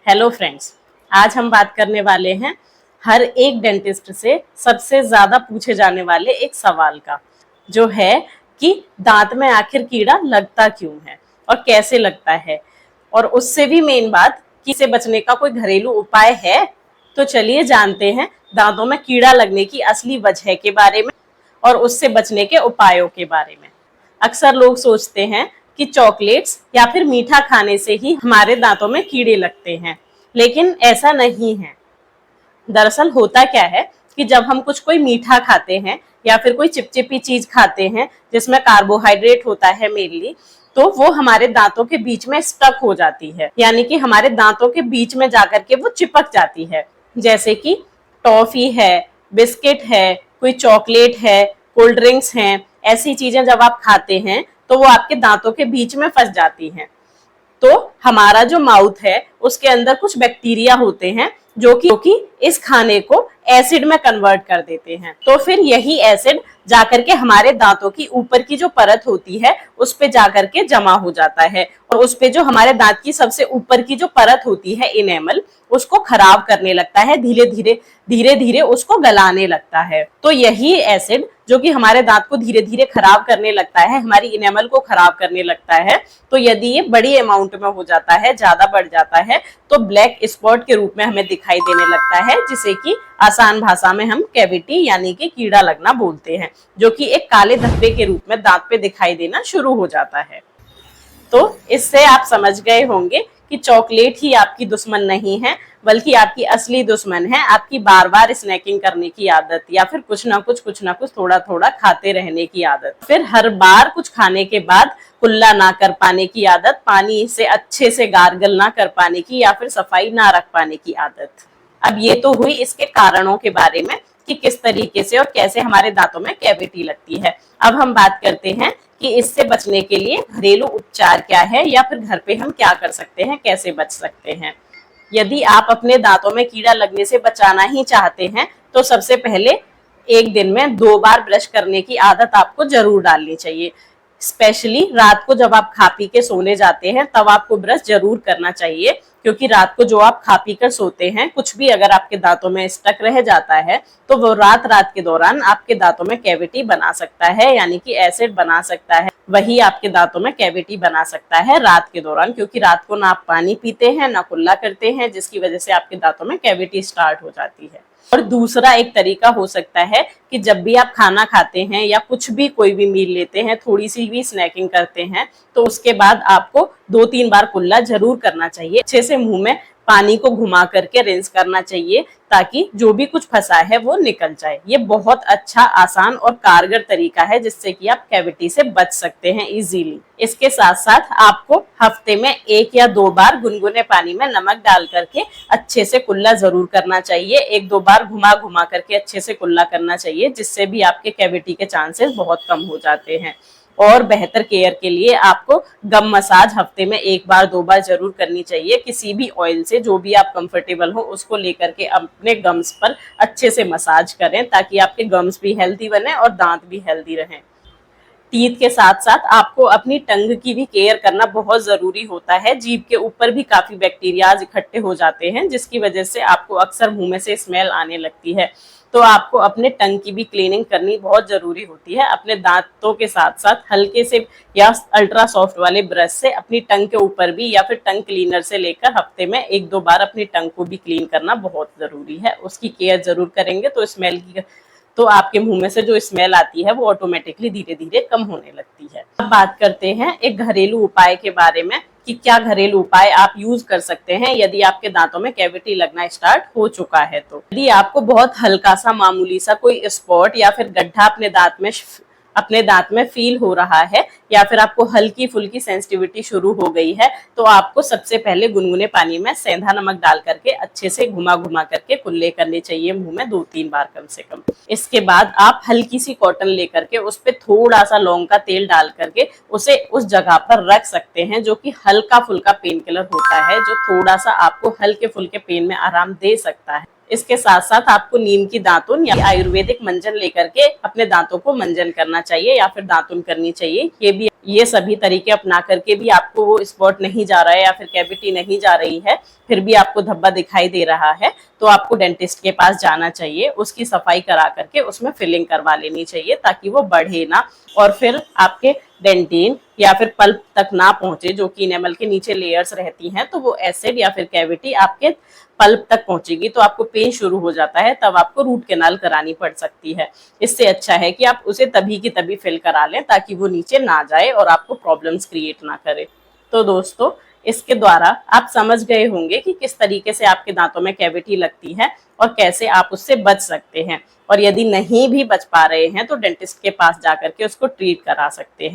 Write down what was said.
Hello friends, आज हम बात करने वाले हैं हर एक डेंटिस्ट से सबसे ज्यादा पूछे जाने वाले एक सवाल का, जो है कि दांत में आखिर कीड़ा लगता क्यों है और कैसे लगता है। और उससे भी मेन बात कि इसे बचने का कोई घरेलू उपाय है। तो चलिए जानते हैं दांतों में कीड़ा लगने की असली वजह के बारे में और उससे बचने के उपायों के बारे में। अक्सर लोग सोचते हैं कि चॉकलेट्स या फिर मीठा खाने से ही हमारे दांतों में कीड़े लगते हैं, लेकिन ऐसा नहीं है। दरअसल होता क्या है कि जब हम कोई मीठा खाते हैं या फिर कोई चिपचिपी चीज खाते हैं जिसमें कार्बोहाइड्रेट होता है मेनली, तो वो हमारे दांतों के बीच में स्टक हो जाती है, यानी कि हमारे दांतों के बीच में जाकर के वो चिपक जाती है। जैसे कि टॉफी है, बिस्किट है, कोई चॉकलेट है, कोल्ड ड्रिंक्स हैं, ऐसी चीजें जब आप खाते हैं तो वो आपके दांतों के बीच में फंस जाती हैं। तो हमारा जो माउथ है उसके अंदर कुछ बैक्टीरिया होते हैं जो कि इस खाने को एसिड में कन्वर्ट कर देते हैं। तो फिर यही एसिड जाकर के हमारे दांतों की ऊपर की जो परत होती है उस पे जाकर के जमा हो जाता है, और उस पे जो हमारे दांत की सबसे ऊपर की जो परत होती है इनेमल, उसको खराब करने लगता है, धीरे धीरे उसको गलाने लगता है। तो यही एसिड जो कि हमारे दांत को धीरे धीरे खराब करने लगता है, हमारी इनेमल को खराब करने लगता है, तो यदि ये बड़ी अमाउंट में हो जाता है, ज्यादा बढ़ जाता है, तो ब्लैक स्पॉट के रूप में हमें दिखाई देने लगता है, जिसे कि आसान भाषा में हम कैविटी यानी कि कीड़ा लगना बोलते हैं, जो कि एक काले धब्बे के रूप में दांत पे दिखाई देना शुरू हो जाता है। तो इससे आप समझ गए होंगे कि चॉकलेट ही आपकी दुश्मन नहीं है, बल्कि आपकी असली दुश्मन है आपकी बार बार स्नैकिंग करने की आदत, या फिर कुछ ना कुछ थोड़ा थोड़ा खाते रहने की आदत, फिर हर बार कुछ खाने के बाद कुल्ला ना कर पाने की आदत, पानी से अच्छे से गार्गल ना कर पाने की, या फिर सफाई ना रख पाने की आदत। अब ये तो हुई इसके कारणों के बारे में कि किस तरीके से और कैसे हमारे दांतों में कैविटी लगती है। अब हम बात करते हैं कि इससे बचने के लिए घरेलू उपचार क्या है, या फिर घर पे हम क्या कर सकते हैं, कैसे बच सकते हैं। यदि आप अपने दांतों में कीड़ा लगने से बचाना ही चाहते हैं तो सबसे पहले एक दिन में 2 बार ब्रश करने की आदत आपको जरूर डालनी चाहिए। स्पेशली रात को जब आप खा पी के सोने जाते हैं तब आपको ब्रश जरूर करना चाहिए, क्योंकि रात को जो आप खा पी कर सोते हैं, कुछ भी अगर आपके दांतों में स्टक रह जाता है तो वो रात के दौरान आपके दांतों में कैविटी बना सकता है, यानी कि एसिड बना सकता है। वही आपके दांतों में कैविटी बना सकता है रात के दौरान, क्योंकि रात को ना आप पानी पीते हैं ना कुल्ला करते हैं, जिसकी वजह से आपके दांतों में कैविटी स्टार्ट हो जाती है। और दूसरा एक तरीका हो सकता है कि जब भी आप खाना खाते हैं या कुछ भी कोई भी मील लेते हैं, थोड़ी सी भी स्नैकिंग करते हैं, तो उसके बाद आपको 2-3 बार कुल्ला जरूर करना चाहिए। अच्छे से मुंह में पानी को घुमा करके रिंस करना चाहिए, ताकि जो भी कुछ फंसा है वो निकल जाए। ये बहुत अच्छा, आसान और कारगर तरीका है जिससे कि आप कैविटी से बच सकते हैं इजीली। इसके साथ साथ आपको हफ्ते में 1 या 2 बार गुनगुने पानी में नमक डाल करके अच्छे से कुल्ला जरूर करना चाहिए। 1-2 बार घुमा करके अच्छे से कुल्ला करना चाहिए, जिससे भी आपके कैविटी के चांसेस बहुत कम हो जाते हैं। और बेहतर केयर के लिए आपको गम मसाज हफ्ते में 1-2 बार जरूर करनी चाहिए। किसी भी ऑयल से, जो भी आप कंफर्टेबल हो उसको लेकर के अपने गम्स पर अच्छे से मसाज करें, ताकि आपके गम्स भी हेल्दी बने और दांत भी हेल्दी रहें। टीथ के साथ साथ आपको अपनी टंग की भी केयर करना बहुत जरूरी होता है। जीभ के ऊपर भी काफी बैक्टीरियाज इकट्ठे हो जाते हैं, जिसकी वजह से आपको अक्सर मुंह में से स्मेल आने लगती है। तो आपको अपने टंग की भी क्लीनिंग करनी बहुत जरूरी होती है। अपने दांतों के साथ साथ हल्के से या अल्ट्रा सॉफ्ट वाले ब्रश से अपनी टंग के ऊपर भी, या फिर टंग क्लीनर से लेकर हफ्ते में 1-2 बार अपनी टंग को भी क्लीन करना बहुत जरूरी है। उसकी केयर जरूर करेंगे तो आपके मुंह में से जो स्मेल आती है वो ऑटोमेटिकली धीरे धीरे कम होने लगती है। अब बात करते हैं एक घरेलू उपाय के बारे में कि क्या घरेलू उपाय आप यूज कर सकते हैं यदि आपके दांतों में कैविटी लगना स्टार्ट हो चुका है। तो यदि आपको बहुत हल्का सा, मामूली सा कोई स्पॉट या फिर गड्ढा अपने दांत में फील हो रहा है, या फिर आपको हल्की फुल्की सेंसिटिविटी शुरू हो गई है, तो आपको सबसे पहले गुनगुने पानी में सेंधा नमक डाल करके अच्छे से घुमा करके कुल्ले करने चाहिए मुंह में 2-3 बार कम से कम। इसके बाद आप हल्की सी कॉटन लेकर के उस पर थोड़ा सा लौंग का तेल डाल करके उसे उस जगह पर रख सकते हैं, जो कि हल्का फुल्का पेन किलर होता है, जो थोड़ा सा आपको हल्के फुल्के पेन में आराम दे सकता है। इसके साथ साथ आपको नीम की दातुन या आयुर्वेदिक मंजन लेकर के अपने दांतों को मंजन करना चाहिए या फिर दातुन करनी चाहिए। ये सभी तरीके अपना करके भी आपको वो स्पॉट नहीं जा रहा है या फिर कैविटी नहीं जा रही है, फिर भी आपको धब्बा दिखाई दे रहा है, तो आपको डेंटिस्ट के पास जाना चाहिए, उसकी सफाई करा करके उसमें फिलिंग करवा लेनी चाहिए ताकि वो बढ़े ना और फिर आपके डेंटिन या फिर पल्प तक ना पहुंचे, जो कि इनेमल के नीचे लेयर्स रहती हैं, तो वो एसिड या फिर कैविटी आपके पल्प तक पहुंचेगी तो आपको पेन शुरू हो जाता है, तब आपको रूट कैनाल करानी पड़ सकती है। इससे अच्छा है कि आप उसे तभी की तभी फिल करा लें ताकि वो नीचे ना जाए और आपको प्रॉब्लम्स क्रिएट ना करे। तो दोस्तों, इसके द्वारा आप समझ गए होंगे कि किस तरीके से आपके दांतों में कैविटी लगती है और कैसे आप उससे बच सकते हैं, और यदि नहीं भी बच पा रहे हैं तो डेंटिस्ट के पास जाकर के उसको ट्रीट करा सकते हैं।